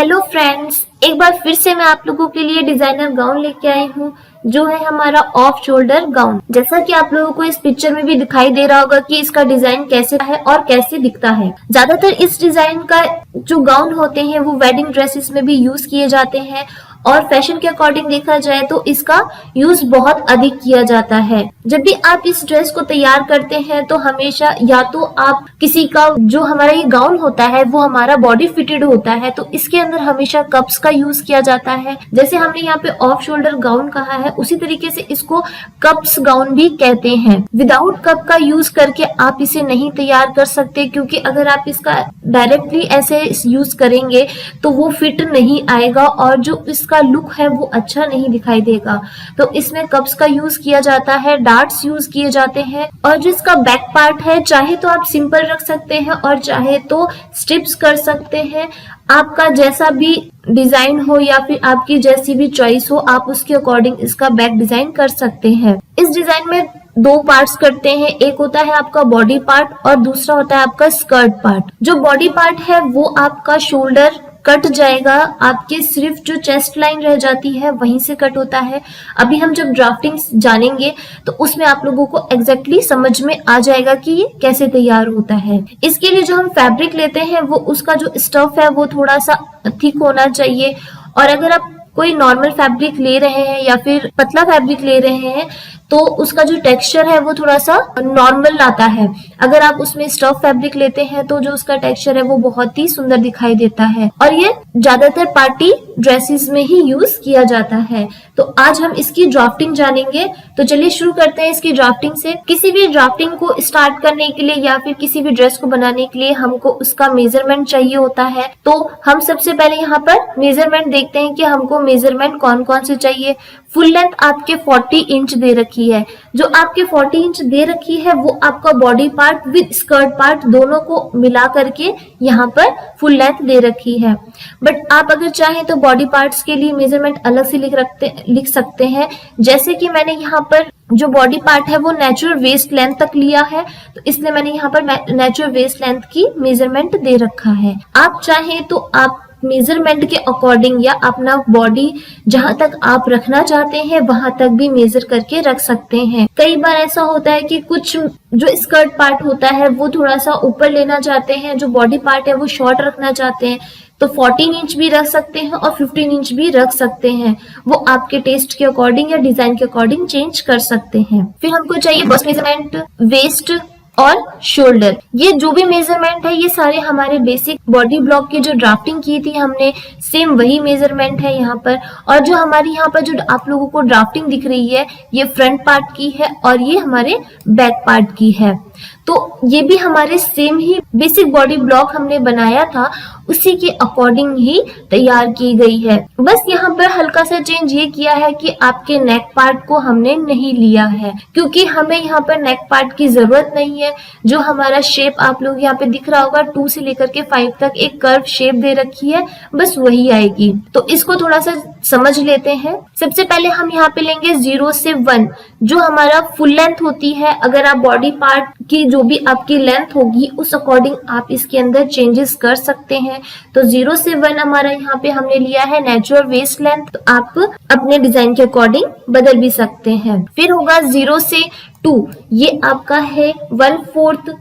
Hello friends, एक बार फिर से मैं आप लोगों के लिए डिजाइनर गाउन लेके आई हूँ जो है हमारा ऑफ शोल्डर गाउन। जैसा कि आप लोगों को इस पिक्चर में भी दिखाई दे रहा होगा कि इसका डिजाइन कैसे है और कैसे दिखता है। ज्यादातर इस डिजाइन का जो गाउन होते हैं वो वेडिंग ड्रेसेस में भी यूज किए जाते हैं और फैशन के अकॉर्डिंग देखा जाए तो इसका यूज बहुत अधिक किया जाता है। जब भी आप इस ड्रेस को तैयार करते हैं तो हमेशा या तो आप किसी का जो हमारा ये गाउन होता है वो हमारा बॉडी फिटेड होता है तो इसके अंदर हमेशा कप्स का यूज किया जाता है। जैसे हमने यहाँ पे ऑफ शोल्डर गाउन कहा है उसी तरीके से इसको कप्स गाउन भी कहते हैं। विदाउट कप का यूज करके आप इसे नहीं तैयार कर सकते, क्योंकि अगर आप इसका डायरेक्टली ऐसे यूज करेंगे तो वो फिट नहीं आएगा और जो इसका लुक है वो अच्छा नहीं दिखाई देगा। तो इसमें कप्स का यूज किया जाता है, डार्ट्स यूज किए जाते हैं और जो इसका बैक पार्ट है चाहे तो आप सिंपल रख सकते हैं और चाहे तो स्ट्रिप्स कर सकते हैं। आपका जैसा भी डिजाइन हो या फिर आपकी जैसी भी चॉइस हो आप उसके अकॉर्डिंग इसका बैक डिजाइन कर सकते हैं। इस डिजाइन में दो पार्ट्स करते हैं, एक होता है आपका बॉडी पार्ट और दूसरा होता है आपका स्कर्ट पार्ट। जो बॉडी पार्ट है वो आपका शोल्डर कट जाएगा, आपके सिर्फ जो चेस्ट लाइन रह जाती है वहीं से कट होता है। अभी हम जब ड्राफ्टिंग जानेंगे तो उसमें आप लोगों को एग्जैक्टली समझ में आ जाएगा कि ये कैसे तैयार होता है। इसके लिए जो हम फैब्रिक लेते हैं वो उसका जो स्टफ है वो थोड़ा सा थिक होना चाहिए और अगर आप कोई नॉर्मल फैब्रिक ले रहे हैं या फिर पतला फैब्रिक ले रहे हैं तो उसका जो टेक्सचर है वो थोड़ा सा नॉर्मल आता है। अगर आप उसमें स्टफ फैब्रिक लेते हैं तो जो उसका टेक्सचर है वो बहुत ही सुंदर दिखाई देता है और ये ज्यादातर पार्टी ड्रेसेस में ही यूज किया जाता है। तो आज हम इसकी ड्राफ्टिंग जानेंगे, तो चलिए शुरू करते हैं इसकी ड्राफ्टिंग से। किसी भी ड्राफ्टिंग को स्टार्ट करने के लिए या फिर किसी भी ड्रेस को बनाने के लिए हमको उसका मेजरमेंट चाहिए होता है। तो हम सबसे पहले यहाँ पर मेजरमेंट देखते हैं कि हमको मेजरमेंट कौन कौन से चाहिए। फुल लेंथ आपके 40 इंच दे रखी है। जो आपके 40 इंच दे रखी है वो आपका body part with skirt part दोनों को मिला करके यहाँ पर फुल लेंथ दे रखी है। बट आप अगर चाहें तो बॉडी पार्ट्स के लिए मेजरमेंट अलग से लिख सकते हैं। जैसे कि मैंने यहाँ पर जो बॉडी पार्ट है वो नेचुरल वेस्ट लेंथ तक लिया है तो इसलिए मैंने यहाँ पर नेचुरल वेस्ट लेंथ की मेजरमेंट दे रखा है। आप चाहें तो आप मेजरमेंट के अकॉर्डिंग या अपना बॉडी जहां तक आप रखना चाहते हैं वहां तक भी मेजर करके रख सकते हैं। कई बार ऐसा होता है कि कुछ जो स्कर्ट पार्ट होता है वो थोड़ा सा ऊपर लेना चाहते हैं, जो बॉडी पार्ट है वो शॉर्ट रखना चाहते हैं तो 14 इंच भी रख सकते हैं और 15 इंच भी रख सकते हैं। वो आपके टेस्ट के अकॉर्डिंग या डिजाइन के अकॉर्डिंग चेंज कर सकते हैं। फिर हमको चाहिए बस्ट मेजरमेंट, वेस्ट और शोल्डर। ये जो भी मेजरमेंट है ये सारे हमारे बेसिक बॉडी ब्लॉक की जो ड्राफ्टिंग की थी हमने सेम वही मेजरमेंट है यहाँ पर। और जो हमारी यहाँ पर जो आप लोगों को ड्राफ्टिंग दिख रही है ये फ्रंट पार्ट की है और ये हमारे बैक पार्ट की है। तो ये भी हमारे सेम ही बेसिक बॉडी ब्लॉक हमने बनाया था उसी के अकॉर्डिंग ही तैयार की गई है। बस यहाँ पर हल्का सा चेंज ये किया है कि आपके नेक पार्ट को हमने नहीं लिया है, क्योंकि हमें यहाँ पर नेक पार्ट की जरूरत नहीं है। जो हमारा शेप आप लोग यहाँ पे दिख रहा होगा 2 से लेकर के 5 तक एक कर्व शेप दे रखी है, बस वही आएगी। तो इसको थोड़ा सा समझ लेते हैं। सबसे पहले हम यहाँ पे लेंगे 0 से 1 जो हमारा फुल लेंथ होती है। अगर आप बॉडी पार्ट की जो भी आपकी लेंथ होगी उस अकॉर्डिंग आप इसके अंदर चेंजेस कर सकते हैं। तो 0 से 1 हमारा यहाँ पे हमने लिया है नेचुरल वेस्ट लेंथ, तो आप अपने डिजाइन के अकॉर्डिंग बदल भी सकते हैं। फिर होगा 0 से 2, ये आपका है 1/4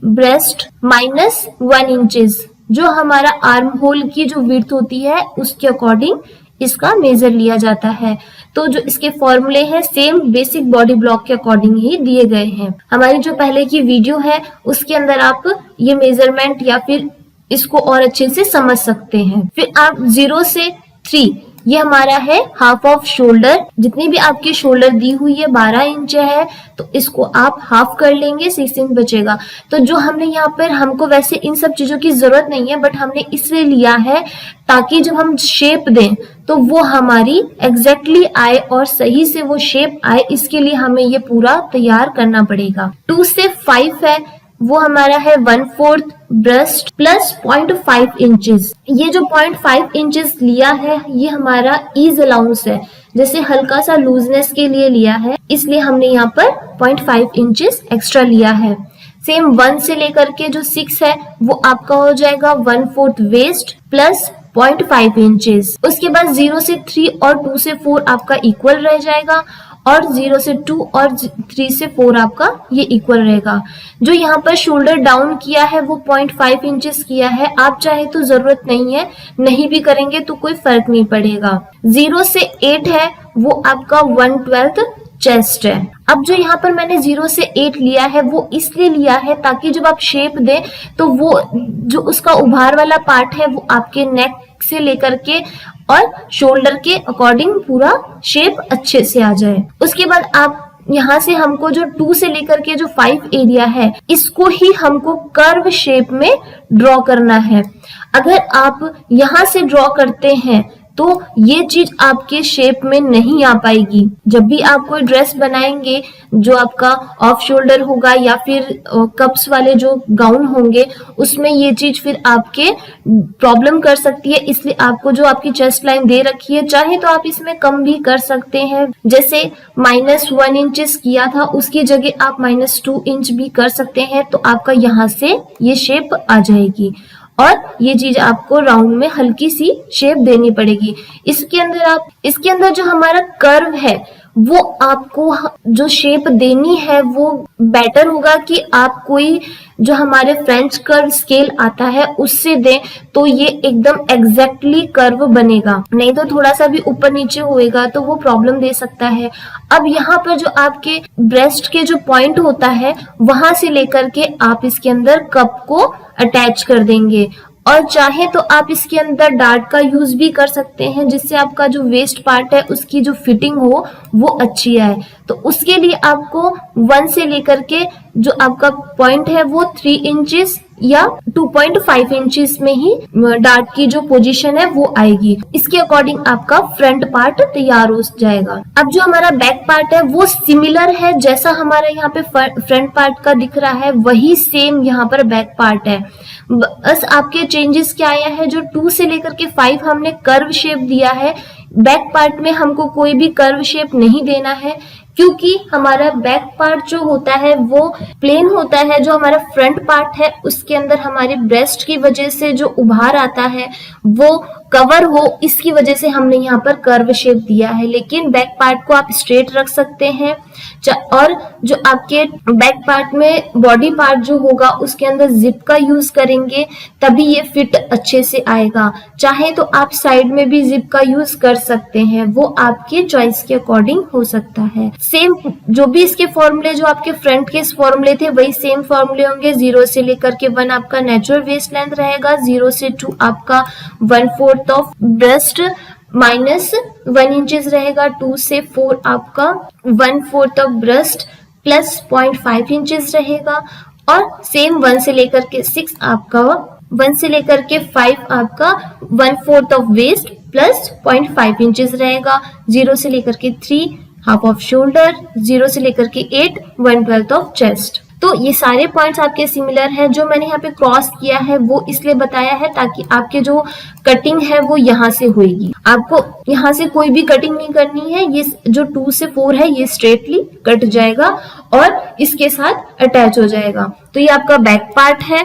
ब्रेस्ट माइनस 1 इंचेस। जो हमारा आर्म होल की जो विड्थ होती है उसके अकॉर्डिंग इसका मेजर लिया जाता है। तो जो इसके फॉर्मूले हैं सेम बेसिक बॉडी ब्लॉक के अकॉर्डिंग ही दिए गए हैं। हमारी जो पहले की वीडियो है उसके अंदर आप ये मेजरमेंट या फिर इसको और अच्छे से समझ सकते हैं। फिर आप 0 से 3 ये हमारा है हाफ ऑफ शोल्डर। जितनी भी आपकी शोल्डर दी हुई है 12 इंच है तो इसको आप हाफ कर लेंगे, 6 इंच बचेगा। तो जो हमने यहाँ पर हमको वैसे इन सब चीजों की जरूरत नहीं है बट हमने इसलिए लिया है ताकि जब हम शेप दें तो वो हमारी एग्जैक्टली आए और सही से वो शेप आए, इसके लिए हमें ये पूरा तैयार करना पड़ेगा। 2 से 5 है वो हमारा है 1/4 ब्रेस्ट प्लस 0.5 इंचेस। ये जो 0.5 इंचेस लिया है ये हमारा ईज अलाउंस है, जैसे हल्का सा लूजनेस के लिए लिया है, इसलिए हमने यहाँ पर 0.5 इंचेस एक्स्ट्रा लिया है। सेम 1 से लेकर के जो 6 है वो आपका हो जाएगा 1/4 वेस्ट प्लस 0.5 इंचेस। उसके बाद 0 से 3 और 2 से 4 आपका इक्वल रह जाएगा और 0 से 2 और 3 से 4 आपका ये इक्वल रहेगा। जो यहाँ पर शोल्डर डाउन किया है वो 0.5 इंचेस किया है। आप चाहे तो जरूरत नहीं है, नहीं भी करेंगे तो कोई फर्क नहीं पड़ेगा। 0 से 8 है वो आपका 1/12 चेस्ट है। अब जो यहाँ पर मैंने 0 से 8 लिया है वो इसलिए लिया है ताकि जब आप शेप दें तो वो जो उसका उभार वाला पार्ट है वो आपके नेक से लेकर के और शोल्डर के अकॉर्डिंग पूरा शेप अच्छे से आ जाए। उसके बाद आप यहाँ से हमको जो 2 से लेकर के जो 5 एरिया है इसको ही हमको कर्व शेप में ड्रॉ करना है। अगर आप यहाँ से ड्रॉ करते हैं तो ये चीज आपके शेप में नहीं आ पाएगी। जब भी आप कोई ड्रेस बनाएंगे जो आपका ऑफ शोल्डर होगा या फिर कप्स वाले जो गाउन होंगे उसमें ये चीज फिर आपके प्रॉब्लम कर सकती है। इसलिए आपको जो आपकी चेस्ट लाइन दे रखी है चाहे तो आप इसमें कम भी कर सकते हैं। जैसे -1 इंचेस किया था उसकी जगह आप -2 इंच भी कर सकते हैं तो आपका यहाँ से ये शेप आ जाएगी और ये चीज आपको राउंड में हल्की सी शेप देनी पड़ेगी। इसके अंदर जो हमारा कर्व है वो आपको जो शेप देनी है वो बेटर होगा कि आप कोई जो हमारे फ्रेंच कर्व स्केल आता है उससे दें तो ये एकदम एग्जैक्टली कर्व बनेगा, नहीं तो थोड़ा सा भी ऊपर नीचे होएगा तो वो प्रॉब्लम दे सकता है। अब यहाँ पर जो आपके ब्रेस्ट के जो पॉइंट होता है वहां से लेकर के आप इसके अंदर कप को अटैच कर देंगे और चाहे तो आप इसके अंदर डार्ट का यूज भी कर सकते हैं जिससे आपका जो वेस्ट पार्ट है उसकी जो फिटिंग हो वो अच्छी आए। तो उसके लिए आपको 1 से लेकर के जो आपका पॉइंट है वो 3 इंचेस या 2.5 इंचेस में ही डार्ट की जो पोजीशन है वो आएगी। इसके अकॉर्डिंग आपका फ्रंट पार्ट तैयार हो जाएगा। अब जो हमारा बैक पार्ट है वो सिमिलर है, जैसा हमारा यहाँ पे फ्रंट पार्ट का दिख रहा है वही सेम यहाँ पर बैक पार्ट है। बस आपके चेंजेस क्या आया है, जो 2 से लेकर के 5 हमने कर्व शेप दिया है, बैक पार्ट में हमको कोई भी कर्व शेप नहीं देना है क्योंकि हमारा बैक पार्ट जो होता है वो प्लेन होता है। जो हमारा फ्रंट पार्ट है उसके अंदर हमारे ब्रेस्ट की वजह से जो उभार आता है वो कवर हो, इसकी वजह से हमने यहाँ पर कर्व शेप दिया है। लेकिन बैक पार्ट को आप स्ट्रेट रख सकते हैं और जो आपके बैक पार्ट में बॉडी पार्ट जो होगा उसके अंदर जिप का यूज करेंगे तभी ये फिट अच्छे से आएगा। चाहे तो आप साइड में भी जिप का यूज कर सकते हैं, वो आपके चॉइस के अकॉर्डिंग हो सकता है। सेम जो भी इसके फॉर्मूले जो आपके फ्रंट के फॉर्मूले थे वही सेम फॉर्मूले होंगे। 0 से लेकर के 1 आपका नेचुरल वेस्ट लेंथ रहेगा, 0 से 2 आपका 1/4 ऑफ ब्रेस्ट -1 इंचेस रहेगा, 2 से 4 आपका 1/4 ऑफ ब्रेस्ट प्लस 0.5 इंचेस रहेगा और सेम 1 से लेकर के 6 आपका 1 से लेकर के 5 आपका 1/4 ऑफ वेस्ट प्लस 0.5 इंचेस रहेगा, 0 से लेकर के 3 हाफ ऑफ शोल्डर, 0 से लेकर के 8 1/12 ऑफ चेस्ट। तो ये सारे पॉइंट्स आपके सिमिलर हैं। जो मैंने यहाँ पे क्रॉस किया है वो इसलिए बताया है ताकि आपके जो कटिंग है वो यहाँ से होगी, आपको यहाँ से कोई भी कटिंग नहीं करनी है। ये जो 2 से 4 है ये स्ट्रेटली कट जाएगा और इसके साथ अटैच हो जाएगा। तो ये आपका बैक पार्ट है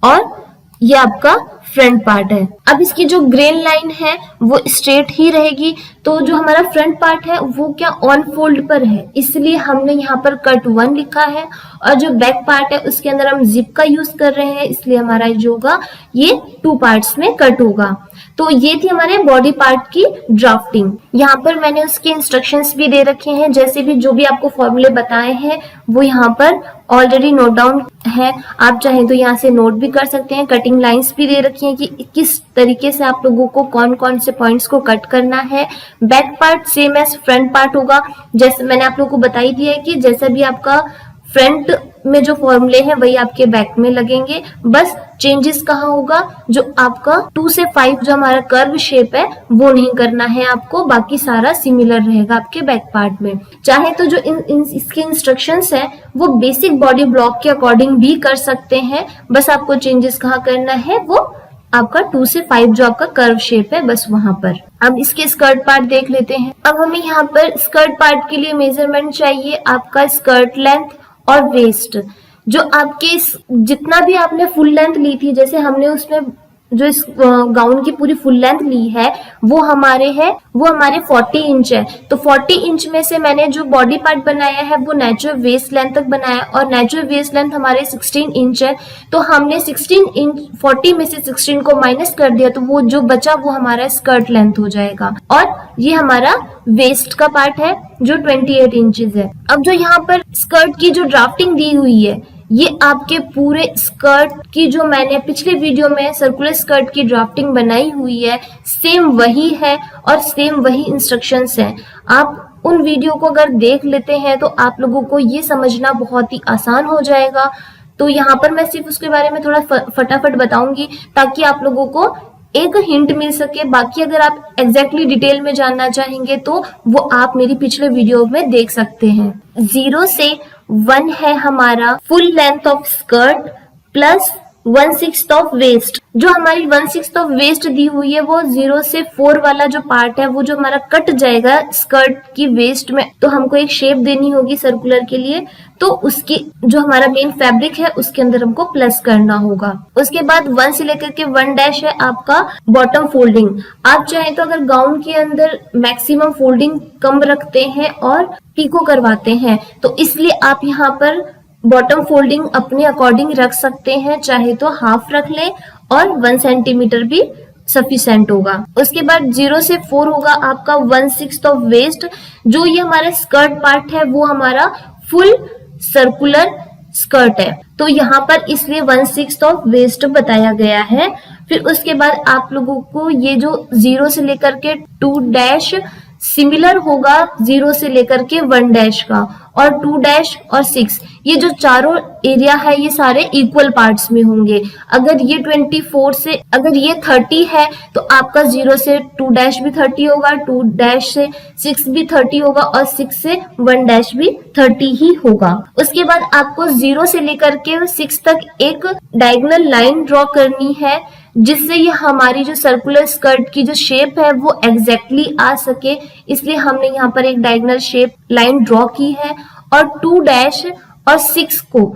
और ये आपका फ्रंट पार्ट है। अब इसकी जो ग्रेन लाइन है वो स्ट्रेट ही रहेगी। तो जो हमारा फ्रंट पार्ट है वो क्या ऑन फोल्ड पर है, इसलिए हमने यहाँ पर कट 1 लिखा है और जो बैक पार्ट है उसके अंदर हम जिप का यूज कर रहे हैं, इसलिए हमारा जो होगा ये 2 पार्ट्स में कट होगा। तो ये थी हमारे बॉडी पार्ट की ड्राफ्टिंग। यहाँ पर मैंने उसके इंस्ट्रक्शंस भी दे रखे हैं, जैसे भी जो भी आपको फॉर्मूले बताए हैं वो यहाँ पर ऑलरेडी नोट डाउन है। आप चाहें तो यहाँ से नोट भी कर सकते हैं। कटिंग लाइंस भी दे रखी हैं कि किस तरीके से आप लोगों को कौन कौन से पॉइंट्स को कट करना है। Back part same as front part होगा, जैसे मैंने आप लोगों को बताई दिया है कि जैसा भी आपका फ्रंट में जो फॉर्मूले हैं वही आपके बैक में लगेंगे। बस चेंजेस कहाँ होगा, जो आपका 2 से 5 जो हमारा कर्व शेप है वो नहीं करना है आपको, बाकी सारा सिमिलर रहेगा आपके बैक पार्ट में। चाहे तो जो इसके इंस्ट्रक्शंस है वो बेसिक बॉडी ब्लॉक के अकॉर्डिंग भी कर सकते हैं। बस आपको चेंजेस कहाँ करना है वो आपका 2 से 5 जो आपका कर्व शेप है बस वहां पर। अब इसके स्कर्ट पार्ट देख लेते हैं। अब हमें यहाँ पर स्कर्ट पार्ट के लिए मेजरमेंट चाहिए आपका स्कर्ट लेंथ और वेस्ट। जो आपके जितना भी आपने फुल लेंथ ली थी, जैसे हमने उसमें जो इस गाउन की पूरी फुल लेंथ ली है वो हमारे 40 इंच है। तो 40 इंच में से मैंने जो बॉडी पार्ट बनाया है वो नेचुरल वेस्ट लेंथ तक बनाया और नेचुरल वेस्ट लेंथ हमारे 16 इंच है। तो हमने 16 इंच 40 में से 16 को माइनस कर दिया तो वो जो बचा वो हमारा स्कर्ट लेंथ हो जाएगा। और ये हमारा वेस्ट का पार्ट है जो 28 इंचेस है। अब जो यहाँ पर स्कर्ट की जो ड्राफ्टिंग दी हुई है ये आपके पूरे स्कर्ट की जो मैंने पिछले वीडियो में सर्कुलर स्कर्ट की ड्राफ्टिंग बनाई हुई है सेम वही है और सेम वही इंस्ट्रक्शंस हैं। आप उन वीडियो को अगर देख लेते हैं तो आप लोगों को ये समझना बहुत ही आसान हो जाएगा। तो यहाँ पर मैं सिर्फ उसके बारे में थोड़ा फटाफट बताऊंगी ताकि आप लोगों को एक हिंट मिल सके। बाकी अगर आप एग्जैक्टली डिटेल में जानना चाहेंगे तो वो आप मेरी पिछले वीडियो में देख सकते हैं। 0 से 1 है हमारा full length of skirt plus 1/6 of waist. जो हमारी 1/6 ऑफ वेस्ट दी हुई है वो 0 से 4 वाला जो पार्ट है वो जो हमारा कट जाएगा स्कर्ट की वेस्ट में, तो हमको एक शेप देनी होगी सर्कुलर के लिए, तो उसकी जो हमारा मेन फैब्रिक है उसके अंदर हमको प्लस करना होगा। उसके बाद 1 से लेकर के 1' है आपका बॉटम फोल्डिंग। आप चाहें तो अगर गाउन के अंदर मैक्सिमम फोल्डिंग कम रखते हैं और पीको करवाते हैं तो इसलिए आप यहाँ पर बॉटम फोल्डिंग अपने अकॉर्डिंग रख सकते हैं, चाहे तो हाफ रख लें और 1 सेंटीमीटर भी सफिशिएंट होगा। उसके बाद 0 से 4 होगा आपका 1/6 ऑफ वेस्ट। जो ये हमारा स्कर्ट पार्ट है वो हमारा फुल सर्कुलर स्कर्ट है तो यहाँ पर इसलिए 1/6 ऑफ वेस्ट बताया गया है। फिर उसके बाद आप लोगों को ये जो 0 से लेकर के 2' सिमिलर होगा 0 से लेकर के 1' का, और 2' और 6 ये जो चारों एरिया है ये सारे इक्वल पार्ट्स में होंगे। अगर ये 24 से अगर ये 30 है तो आपका 0 से 2' भी 30 होगा, 2' से 6 भी 30 होगा और 6 से 1' भी 30 ही होगा। उसके बाद आपको 0 से लेकर के 6 तक एक डायगोनल लाइन ड्रॉ करनी है जिससे ये हमारी जो सर्कुलर स्कर्ट की जो शेप है वो एग्जैक्टली आ सके, इसलिए हमने यहाँ पर एक डायगोनल शेप लाइन ड्रॉ की है। और 2' और 6 को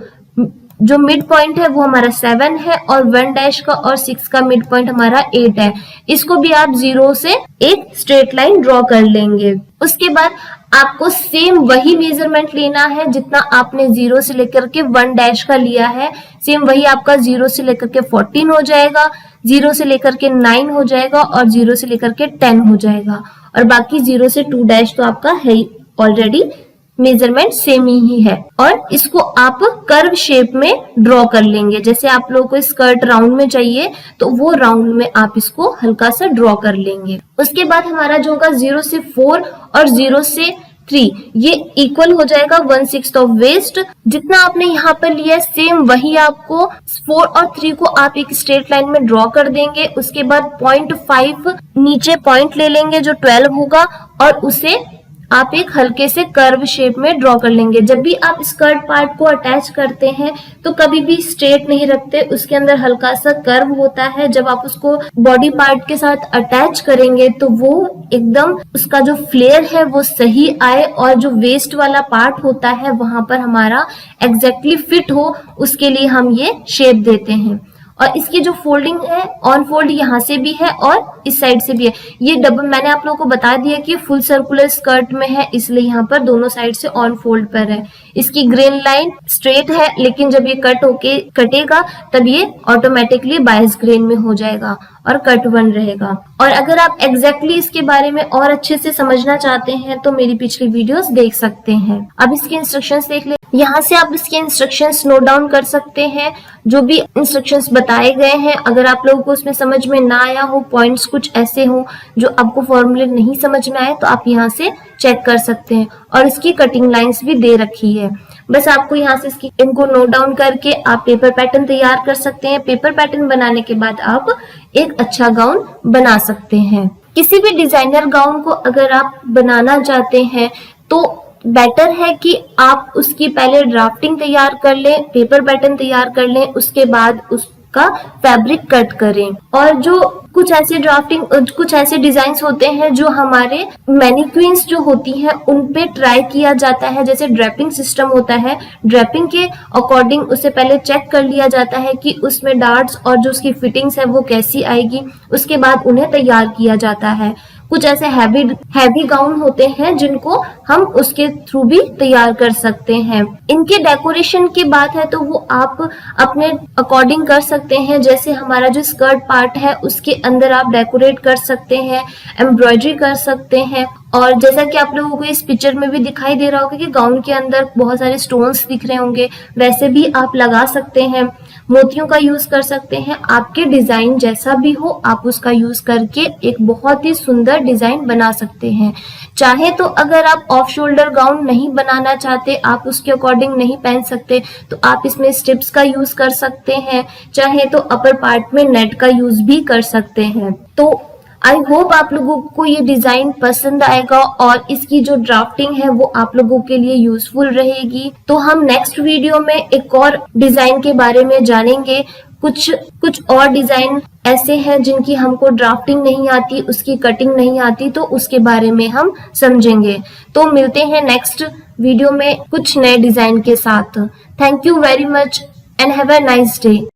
जो मिड पॉइंट है वो हमारा 7 है और 1' का और 6 का मिड पॉइंट हमारा 8 है। इसको भी आप 0 से एक स्ट्रेट लाइन ड्रॉ कर लेंगे। उसके बाद आपको सेम वही मेजरमेंट लेना है जितना आपने 0 से लेकर के 1' का लिया है, सेम वही आपका 0 से लेकर के 14 हो जाएगा, 0 से लेकर के 9 हो जाएगा और 0 से लेकर के 10 हो जाएगा। और बाकी 0 से 2' तो आपका है ऑलरेडी मेजरमेंट सेम ही है। और इसको आप कर्व शेप में ड्रॉ कर लेंगे। जैसे आप लोगों को स्कर्ट राउंड में चाहिए तो वो राउंड में आप इसको हल्का सा ड्रॉ कर लेंगे। उसके बाद हमारा जो होगा 0 से 4 और 0 से 3 ये इक्वल हो जाएगा 1/6 ऑफ वेस्ट। जितना आपने यहाँ पर लिया है सेम वही आपको 4 और 3 को आप एक स्ट्रेट लाइन में ड्रॉ कर देंगे। उसके बाद 0.5 नीचे पॉइंट ले लेंगे जो 12 होगा और उसे आप एक हल्के से कर्व शेप में ड्रॉ कर लेंगे। जब भी आप स्कर्ट पार्ट को अटैच करते हैं तो कभी भी स्ट्रेट नहीं रखते, उसके अंदर हल्का सा कर्व होता है। जब आप उसको बॉडी पार्ट के साथ अटैच करेंगे तो वो एकदम उसका जो फ्लेयर है वो सही आए और जो वेस्ट वाला पार्ट होता है वहां पर हमारा एग्जैक्टली फिट हो, उसके लिए हम ये शेप देते हैं। और इसकी जो फोल्डिंग है ऑन फोल्ड यहाँ से भी है और इस साइड से भी है। ये डबल मैंने आप लोगों को बता दिया कि फुल सर्कुलर स्कर्ट में है इसलिए यहाँ पर दोनों साइड से ऑन फोल्ड पर है। इसकी ग्रेन लाइन स्ट्रेट है लेकिन जब ये कट होके कटेगा तब ये ऑटोमेटिकली बायस ग्रेन में हो जाएगा और कट 1 रहेगा। और अगर आप एग्जैक्टली इसके बारे में और अच्छे से समझना चाहते हैं तो मेरी पिछली वीडियोस देख सकते हैं। अब इसके इंस्ट्रक्शंस देख ले। यहाँ से आप इसके इंस्ट्रक्शंस नोट डाउन कर सकते हैं, जो भी इंस्ट्रक्शंस बताए गए हैं। अगर आप लोगों को उसमें समझ में ना आया हो, पॉइंट्स कुछ ऐसे हो जो आपको फॉर्मूले नहीं समझ में आए तो आप यहाँ से चेक कर सकते हैं। और इसकी कटिंग लाइंस भी दे रखी है, बस आपको यहाँ से इसकी इनको नोट डाउन करके आप पेपर पैटर्न तैयार कर सकते हैं। पेपर पैटर्न बनाने के बाद आप एक अच्छा गाउन बना सकते हैं। किसी भी डिजाइनर गाउन को अगर आप बनाना चाहते हैं तो बेटर है कि आप उसकी पहले ड्राफ्टिंग तैयार कर लें, पेपर पैटर्न तैयार कर लें, उसके बाद का फैब्रिक कट करें। और जो कुछ ऐसे डिजाइन्स होते हैं जो हमारे मैनिक्विन्स जो होती हैं उन पे ट्राई किया जाता है, जैसे ड्रेपिंग सिस्टम होता है, ड्रेपिंग के अकॉर्डिंग उसे पहले चेक कर लिया जाता है कि उसमें डार्ट्स और जो उसकी फिटिंग्स है वो कैसी आएगी, उसके बाद उन्हें तैयार किया जाता है। कुछ ऐसे हैवी गाउन होते हैं जिनको हम उसके थ्रू भी तैयार कर सकते हैं। इनके डेकोरेशन की बात है तो वो आप अपने अकॉर्डिंग कर सकते हैं, जैसे हमारा जो स्कर्ट पार्ट है उसके अंदर आप डेकोरेट कर सकते हैं, एम्ब्रॉयडरी कर सकते हैं। और जैसा कि आप लोगों को इस पिक्चर में भी दिखाई दे रहा होगा कि गाउन के अंदर बहुत सारे स्टोन्स दिख रहे होंगे, वैसे भी आप लगा सकते हैं, मोतियों का यूज कर सकते हैं। आपके डिजाइन जैसा भी हो आप उसका यूज करके एक बहुत ही सुंदर डिजाइन बना सकते हैं। चाहे तो अगर आप ऑफ शोल्डर गाउन नहीं बनाना चाहते, आप उसके अकॉर्डिंग नहीं पहन सकते, तो आप इसमें स्ट्रिप्स का यूज कर सकते हैं, चाहे तो अपर पार्ट में नेट का यूज भी कर सकते हैं। तो आई होप आप लोगों को ये डिजाइन पसंद आएगा और इसकी जो ड्राफ्टिंग है वो आप लोगों के लिए यूजफुल रहेगी। तो हम नेक्स्ट वीडियो में एक और डिजाइन के बारे में जानेंगे। कुछ और डिजाइन ऐसे हैं जिनकी हमको ड्राफ्टिंग नहीं आती, उसकी कटिंग नहीं आती, तो उसके बारे में हम समझेंगे। तो मिलते हैं नेक्स्ट वीडियो में कुछ नए डिजाइन के साथ। Thank you very much and have a nice day.